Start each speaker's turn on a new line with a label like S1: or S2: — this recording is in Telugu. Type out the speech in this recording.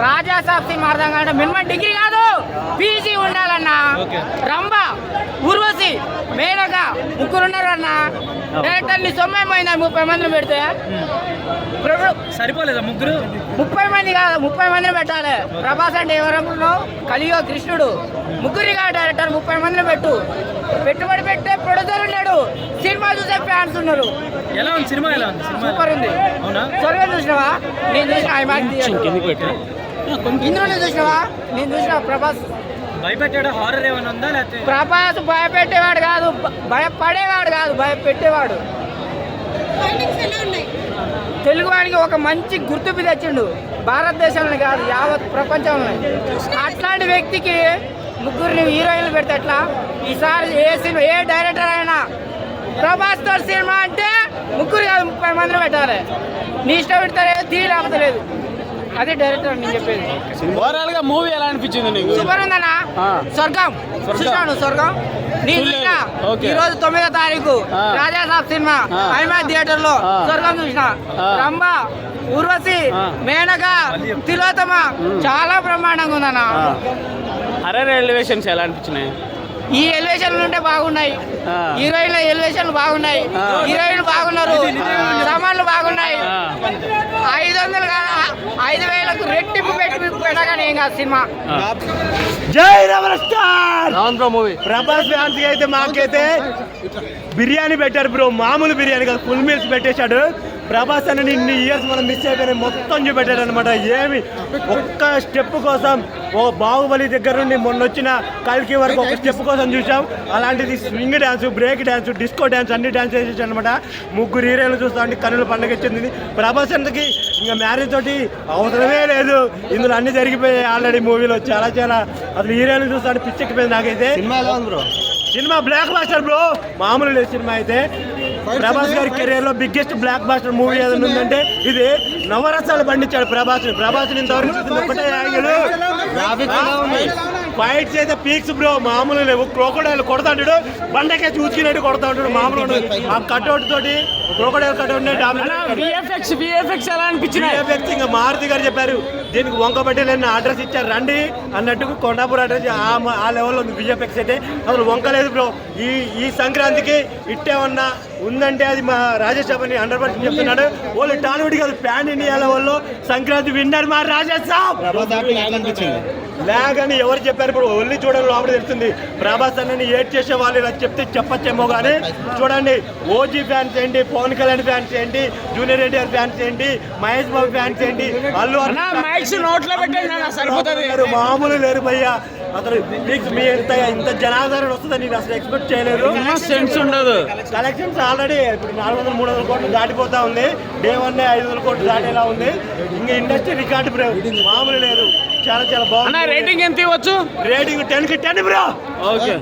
S1: రాజాసాబ్ సినిమా అర్థం కాదు. మినిమం డిగ్రీ కాదు, పీజీ ఉండాలన్నా. రంభ, ఊర్వశి, మేనక ముగ్గురు ఉన్నారు అన్న. డైరెక్టర్ ని 90 మంది 30 మందిని పెడితే
S2: సరిపోలేదా? ముగ్గురు
S1: 30 మంది కాదు, 30 మందిని పెట్టాలి. ప్రభాస్ అంటే ఎవరనుకున్నావు? కలియుగ కృష్ణుడు. ముగ్గురి కాదు డైరెక్టర్, 30 మందిని పెట్టు. పెట్టుబడి పెట్టే ప్రొడ్యూసర్ ఉన్నాడు, సినిమా చూసే ఫ్యాన్స్ ఉన్నారు.
S2: ఎలా ఉంది సినిమా? ఎలా ఉంది?
S1: సూపర్ ఉంది. స్వర్గం చూసినావా? నేను చూసిన ఇందులో చూసినావా? నేను చూసిన ప్రభాస్
S2: భయపెట్టాడు. హారర్ ఏమైనా ఉందా? లేకపోతే
S1: ప్రభాస్ భయపెట్టేవాడు కాదు, భయపడేవాడు కాదు, భయపెట్టేవాడు. తెలుగు వాడికి ఒక మంచి గుర్తింపు తెచ్చిండు, భారతదేశంలో కాదు యావత్ ప్రపంచంలో. అట్లాంటి వ్యక్తికి ముగ్గురిని హీరోయిన్లు పెడితే ఎట్లా? ఈసారి ఏ సినిమా, ఏ డైరెక్టర్ అయినా ప్రభాస్ తో సినిమా అంటే ముగ్గురు కాదు 30 మందిని పెట్టాలి. నీ ఇష్టం పెడతారే, తీరాపలేదు. అదే డైరెక్టర్ నేను చెప్పేది.
S3: ఓవరాల్ గా మూవీ ఎలా అనిపించింది నీకు?
S1: సూపర్ ఉందన్నా. స్వర్గం చూసాను. స్వర్గం ఈ రోజు 9వ తారీఖు రాజాసాబ్ సినిమా హైదరాబాద్ థియేటర్ లో స్వర్గం చూసిన. రంభ, ఊర్వశి, మేనక, తిలోత్తమ చాలా బ్రహ్మాండంగా ఉందన్న.
S3: హర్రర్ ఎలివేషన్స్ ఎలా అనిపించినాయి?
S1: ఈ ఎలివేషన్లు ఉంటే బాగున్నాయి. హీరోయిన్ల ఎలివేషన్లు బాగున్నాయి, హీరోయిన్లు బాగున్నారు, సామాన్లు బాగున్నాయి. 5,000కు రెట్టింపు పెట్టి పెట్టగానే ఏం కాదు సినిమా.
S4: జై rebel star movie. Prabhas fans అయితే మాకైతే బిర్యానీ పెట్టారు బ్రో, మామూలు బిర్యానీ కాదు, ఫుల్ మీల్స్ పెట్టేశాడు. ప్రభాస్ అని ఇన్ని ఇయర్స్ మనం మిస్ అయిపోయినా మొత్తం చూపెట్టాడు అనమాట. ఏమి ఒక్క స్టెప్ కోసం, ఓ బాహుబలి దగ్గర నుండి మొన్న వచ్చిన కల్కి వరకు ఒక స్టెప్ కోసం చూసాం. అలాంటిది swing dance, break dance, disco dance అన్ని డ్యాన్స్ వేసేసాడు అనమాట. ముగ్గురు హీరోలు చూస్తా అంటే కన్నుల పండుగ ఇచ్చింది. ప్రభాస్ అంతకి ఇంకా మ్యారేజ్ తోటి అవసరమే లేదు, ఇందులో అన్ని జరిగిపోయాయి ఆల్రెడీ మూవీలో. చాలా చాలా అసలు హీరోలు చూస్తా అంటే పిచ్చెక్కిపోయింది నాకైతే. సినిమా బ్లాక్ బాస్టర్ బ్రో, మామూలు లేదు సినిమా అయితే. ప్రభాస్ గారి కెరీర్ లో బిగ్గెస్ట్ బ్లాక్ బాస్టర్ మూవీ ఏదైనా ఉందంటే ఇది. నవరసాలు పండించాడు ప్రభాస్ ఇంతవరకు చూసింది ఒకటే యాంగిల్. ఫైట్స్ అయితే పీక్స్ బ్రో, మామూలు లేవు. క్రోకోడైల్ కొడతా ఉంటాడు, బండకే చూసుకునేట్టు కొడతా ఉంటాడు. మామూలు ఆ కట్అవుట్ తోటి క్రోకోడైల్ కట్అవుట్
S3: ఎలా అనిపించింది?
S4: ఇంకా మారుతి గారు చెప్పారు దీనికి వంకబట్టేలేని అడ్రస్ ఇచ్చారు రండి అన్నట్టుకు. కొండాపూర్ అడ్రస్ ఆ లెవెల్లో ఉంది విఎఫ్ఎక్స్ అయితే. అసలు వంకలేదు బ్రో. ఈ సంక్రాంతికి ఇట్టేమన్నా ఉందంటే అది మా రాజేష్ అని 100% చెప్తున్నాడు. వాళ్ళు టాలీవుడ్ కాదు, ప్యాన్ ఇండియా లెవెల్లో సంక్రాంతి విన్నర్ మా రాజేష్ లాగ్ అని ఎవరు చెప్పారు? ఇప్పుడు ఒళ్ళి చూడండి, లోపల తెలుస్తుంది. ప్రభాస్ అన్నని ఏడ్ చేసే వాళ్ళు ఇలా చెప్తే చెప్పచ్చేమో కానీ చూడండి, ఓజీ ఫ్యాన్స్ ఏంటి, పవన్ కళ్యాణ్ ఫ్యాన్స్ ఏంటి, జూనియర్ ఎన్టీఆర్ ఫ్యాన్స్ ఏంటి, మహేష్ బాబు ఫ్యాన్స్ ఏంటి, అల్లు మామూలు లేరు భయ్యా. అసలు మీ ఇంత జనాదరణ వస్తుందని నేను అసలు ఎక్స్పెక్ట్ చేయలేదు. కలెక్షన్స్ ఆల్రెడీ ఇప్పుడు 400-300 కోట్లు దాటిపోతా ఉంది. డే 1 500 కోట్లు దాటేలా ఉంది. ఇంకా ఇండస్ట్రీ రికార్డు బ్రో, మామూలు లేదు. చాలా చాలా బాగుంది.
S3: రేటింగ్ ఎంత ఇవ్వచ్చు?
S4: రేటింగ్ 10కి 10 బ్రో. ఓకే.